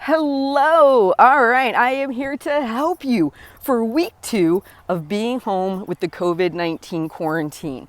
Hello. All right. I am here to help you for week 2 of being home with the COVID-19 quarantine.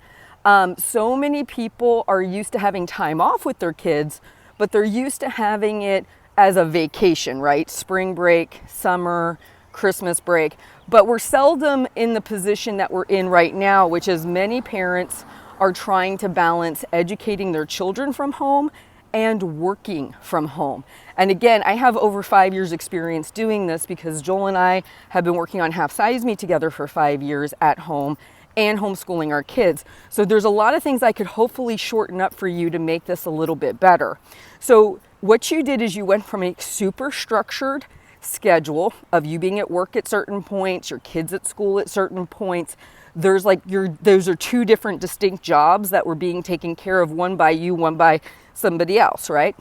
So many people are used to having time off with their kids, but they're used to having it as a vacation, right? Spring break, summer, Christmas break. But we're seldom in the position that we're in right now, which is many parents are trying to balance educating their children from home and working from home. And again, I have over 5 years experience doing this because Joel and I have been working on Half Size Me together for 5 years at home and homeschooling our kids. So there's a lot of things I could hopefully shorten up for you to make this a little bit better. So what you did is you went from a super structured schedule of you being at work at certain points, your kids at school at certain points. Those are two different distinct jobs that were being taken care of, one by you, one by somebody else, right?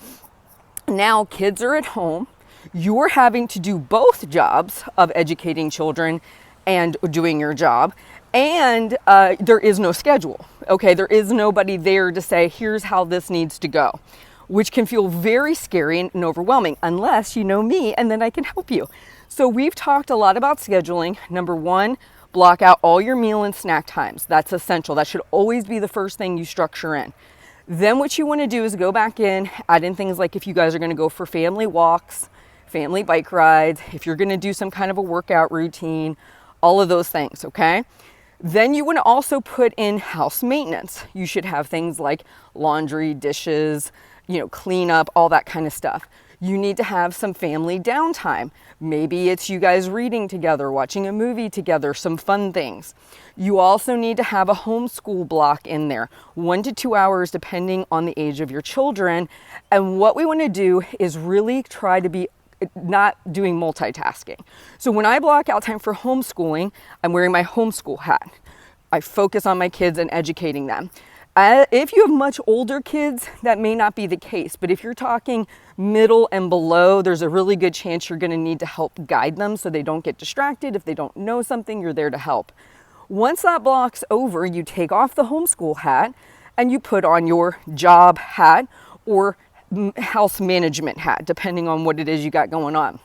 Now kids are at home. You're having to do both jobs of educating children and doing your job. And there is no schedule, okay? There is nobody there to say, here's how this needs to go, which can feel very scary and overwhelming unless you know me, and then I can help you. So we've talked a lot about scheduling. Number one, block out all your meal and snack times. That's essential. That should always be the first thing you structure in. Then what you want to do is go back in, add in things like if you guys are going to go for family walks, family bike rides, if you're going to do some kind of a workout routine, all of those things, okay? Then you want to also put in house maintenance. You should have things like laundry, dishes, clean up, all that kind of stuff. You need to have some family downtime. Maybe it's you guys reading together, watching a movie together, some fun things. You also need to have a homeschool block in there, 1 to 2 hours depending on the age of your children. And what we want to do is really try to be not doing multitasking. So when I block out time for homeschooling, I'm wearing my homeschool hat. I focus on my kids and educating them. If you have much older kids, that may not be the case. But if you're talking middle and below, there's a really good chance you're going to need to help guide them so they don't get distracted. If they don't know something, you're there to help. Once that block's over, you take off the homeschool hat and you put on your job hat or house management hat, depending on what it is you got going on.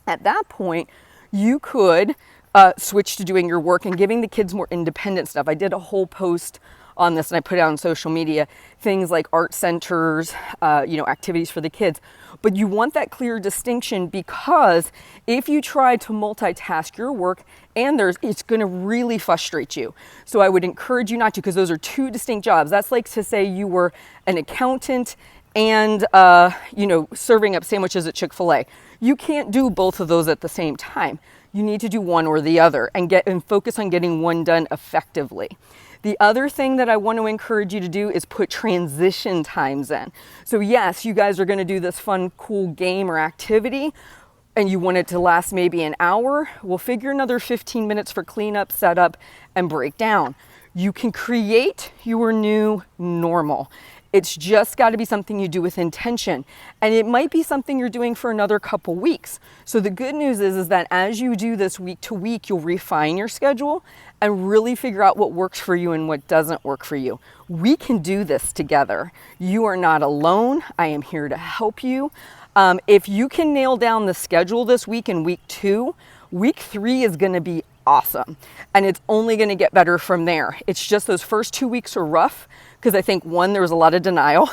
At that point, you could switch to doing your work and giving the kids more independent stuff. I did a whole post on this and I put it on social media, things like art centers, activities for the kids. But you want that clear distinction because if you try to multitask your work it's going to really frustrate you. So I would encourage you not to, because those are two distinct jobs. That's like to say you were an accountant and serving up sandwiches at Chick-fil-A. You can't do both of those at the same time. You need to do one or the other and focus on getting one done effectively. The other thing that I want to encourage you to do is put transition times in. So yes, you guys are going to do this fun, cool game or activity and you want it to last maybe an hour. We'll figure another 15 minutes for cleanup, setup, and breakdown. You can create your new normal. It's just got to be something you do with intention. And it might be something you're doing for another couple weeks. So the good news is that as you do this week to week, you'll refine your schedule and really figure out what works for you and what doesn't work for you. We can do this together. You are not alone. I am here to help you. If you can nail down the schedule this week in week 2, week 3 is going to be awesome. And it's only going to get better from there. It's just those first 2 weeks are rough because I think there was a lot of denial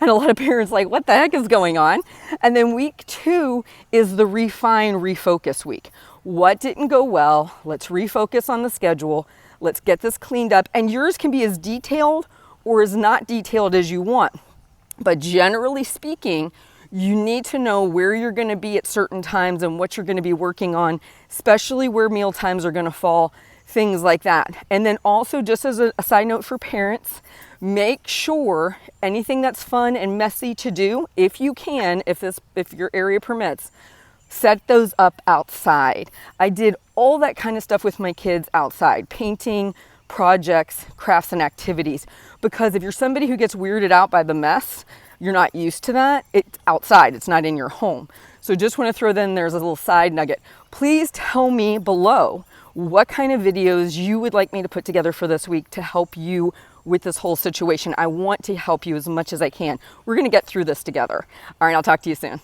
and a lot of parents like, what the heck is going on? And then week 2 is the refocus week. What didn't go well? Let's refocus on the schedule. Let's get this cleaned up. And yours can be as detailed or as not detailed as you want. But generally speaking, you need to know where you're going to be at certain times and what you're going to be working on, especially where meal times are going to fall, things like that. And then also, just as a side note for parents, make sure anything that's fun and messy to do, if you can, if your area permits, set those up outside. I did all that kind of stuff with my kids outside, painting, projects, crafts, and activities. Because if you're somebody who gets weirded out by the mess, you're not used to that, it's outside, it's not in your home. So just want to throw there's a little side nugget. Please tell me below what kind of videos you would like me to put together for this week to help you with this whole situation. I want to help you as much as I can. We're going to get through this together. All right, I'll talk to you soon.